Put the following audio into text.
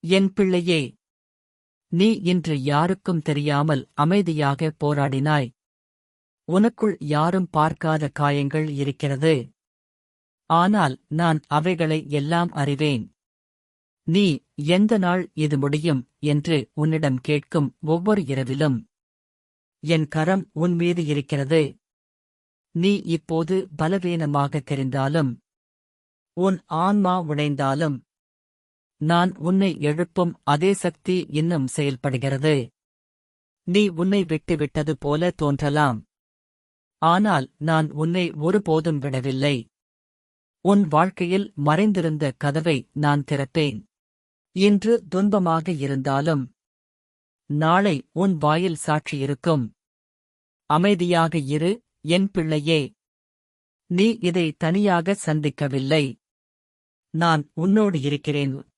என் பிள்ளையே, நீ இன்று யாருக்கும் தெரியாமல் அமைதியாக போராடினாய். உனக்குள் யாரும் பார்க்காத காயங்கள் இருக்கிறது. ஆனால் நான் அவைகளை எல்லாம் அறிவேன். நீ எந்த நாள் இது முடியும் என்று உன்னிடம் கேட்கும் ஒவ்வொரு இரவிலும் என் கரம் உன் மீது இருக்கிறது. நீ இப்போது பலவீனமாகத் தெரிந்தாலும், உன் ஆன்மா உடைந்தாலும், நான் உன்னை எழுப்பும் அதே சக்தி இன்னும் செயல்படுகிறது. நீ உன்னை விட்டுவிட்டது போல தோன்றலாம். ஆனால் நான் உன்னை ஒருபோதும் விடவில்லை. உன் வாழ்க்கையில் மறைந்திருந்த கதவை நான் திறப்பேன். இன்று துன்பமாக இருந்தாலும், நாளை உன் வாயில் சாட்சி இருக்கும். அமைதியாக இரு, என் பிள்ளையே. நீ இதை தனியாக சந்திக்கவில்லை. நான் உன்னோடு இருக்கிறேன்.